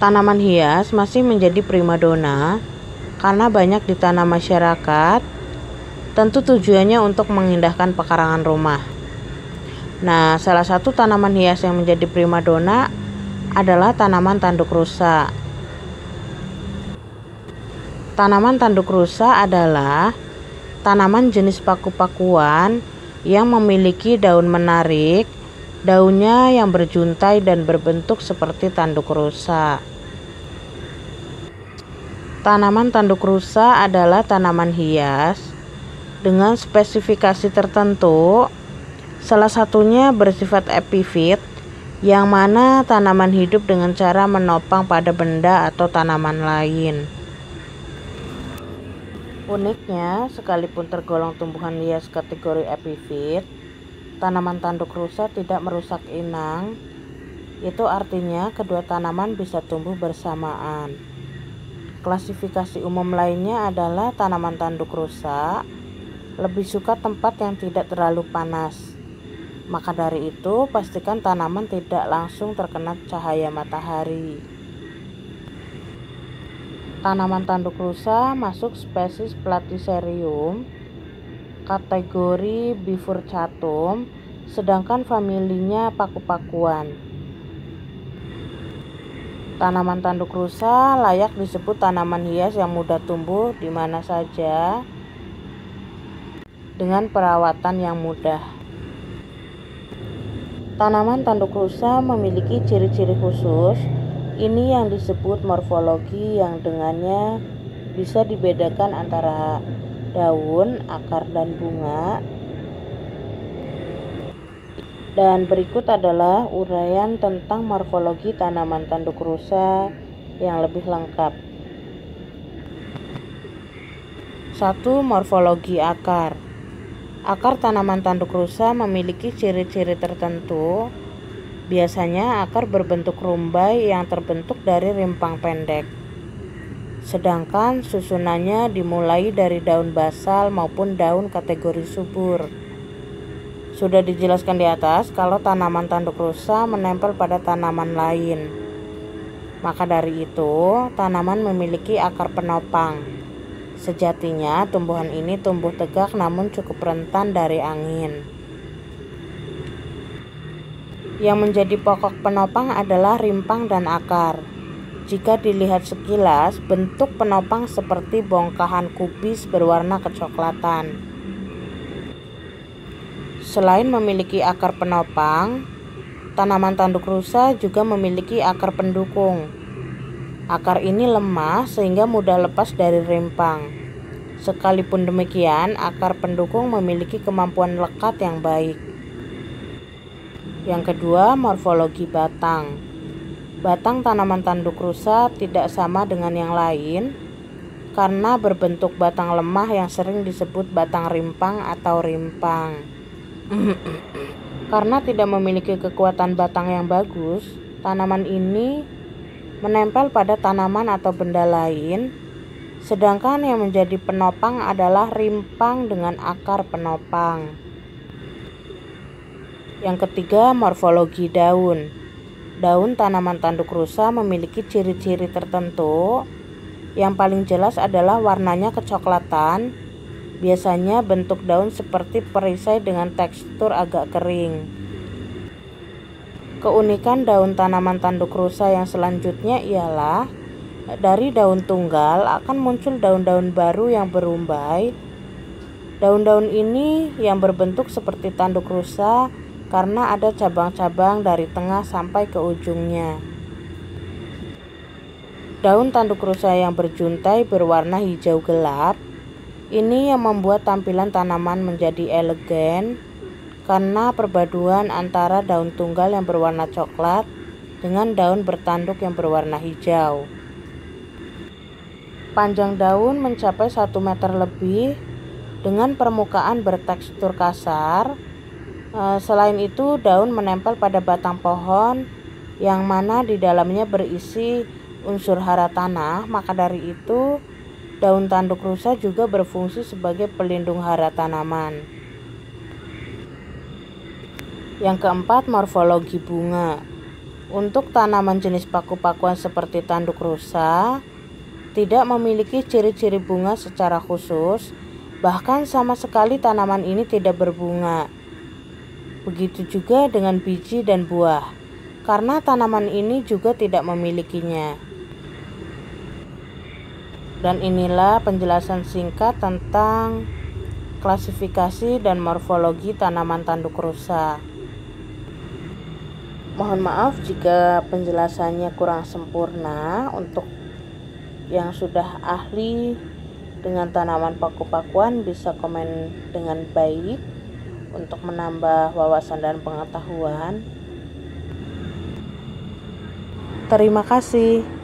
Tanaman hias masih menjadi primadona karena banyak ditanam masyarakat, tentu tujuannya untuk mengindahkan pekarangan rumah. Nah, salah satu tanaman hias yang menjadi primadona adalah tanaman tanduk rusa. Tanaman tanduk rusa adalah tanaman jenis paku-pakuan yang memiliki daun menarik, daunnya yang berjuntai dan berbentuk seperti tanduk rusa. Tanaman tanduk rusa adalah tanaman hias dengan spesifikasi tertentu, salah satunya bersifat epifit, yang mana tanaman hidup dengan cara menopang pada benda atau tanaman lain. Uniknya, sekalipun tergolong tumbuhan hias kategori epifit, tanaman tanduk rusa tidak merusak inang. Itu artinya kedua tanaman bisa tumbuh bersamaan. Klasifikasi umum lainnya adalah tanaman tanduk rusa lebih suka tempat yang tidak terlalu panas. Maka dari itu, pastikan tanaman tidak langsung terkena cahaya matahari. Tanaman tanduk rusa masuk spesies Platycerium, kategori Bifurcatum, sedangkan familinya paku-pakuan. Tanaman tanduk rusa layak disebut tanaman hias yang mudah tumbuh di mana saja dengan perawatan yang mudah. Tanaman tanduk rusa memiliki ciri-ciri khusus. Ini yang disebut morfologi, yang dengannya bisa dibedakan antara daun, akar, dan bunga. Dan berikut adalah uraian tentang morfologi tanaman tanduk rusa yang lebih lengkap. 1. Morfologi akar. Akar tanaman tanduk rusa memiliki ciri-ciri tertentu. Biasanya akar berbentuk rumbai yang terbentuk dari rimpang pendek. Sedangkan susunannya dimulai dari daun basal maupun daun kategori subur. Sudah dijelaskan di atas kalau tanaman tanduk rusa menempel pada tanaman lain. Maka dari itu, tanaman memiliki akar penopang. Sejatinya, tumbuhan ini tumbuh tegak namun cukup rentan dari angin. Yang menjadi pokok penopang adalah rimpang dan akar. Jika dilihat sekilas, bentuk penopang seperti bongkahan kubis berwarna kecoklatan. Selain memiliki akar penopang, tanaman tanduk rusa juga memiliki akar pendukung. Akar ini lemah sehingga mudah lepas dari rimpang. Sekalipun demikian, akar pendukung memiliki kemampuan lekat yang baik. Yang kedua, morfologi batang. Batang tanaman tanduk rusa tidak sama dengan yang lain karena berbentuk batang lemah yang sering disebut batang rimpang atau rimpang. Karena tidak memiliki kekuatan batang yang bagus, tanaman ini menempel pada tanaman atau benda lain, sedangkan yang menjadi penopang adalah rimpang dengan akar penopang. Yang ketiga, morfologi daun. Daun tanaman tanduk rusa memiliki ciri-ciri tertentu. Yang paling jelas adalah warnanya kecoklatan. Biasanya bentuk daun seperti perisai dengan tekstur agak kering. Keunikan daun tanaman tanduk rusa yang selanjutnya ialah dari daun tunggal akan muncul daun-daun baru yang berumbai. Daun-daun ini yang berbentuk seperti tanduk rusa karena ada cabang-cabang dari tengah sampai ke ujungnya. Daun tanduk rusa yang berjuntai berwarna hijau gelap. Ini yang membuat tampilan tanaman menjadi elegan karena perpaduan antara daun tunggal yang berwarna coklat dengan daun bertanduk yang berwarna hijau. Panjang daun mencapai 1 meter lebih dengan permukaan bertekstur kasar. Selain itu, daun menempel pada batang pohon yang mana di dalamnya berisi unsur hara tanah. Maka dari itu, daun tanduk rusa juga berfungsi sebagai pelindung hara tanaman. Yang keempat, morfologi bunga. Untuk tanaman jenis paku-pakuan seperti tanduk rusa, tidak memiliki ciri-ciri bunga secara khusus, bahkan sama sekali tanaman ini tidak berbunga. Begitu juga dengan biji dan buah, karena tanaman ini juga tidak memilikinya. Dan inilah penjelasan singkat tentang klasifikasi dan morfologi tanaman tanduk rusa. Mohon maaf jika penjelasannya kurang sempurna. Untuk yang sudah ahli dengan tanaman paku-pakuan bisa komen dengan baik untuk menambah wawasan dan pengetahuan. Terima kasih.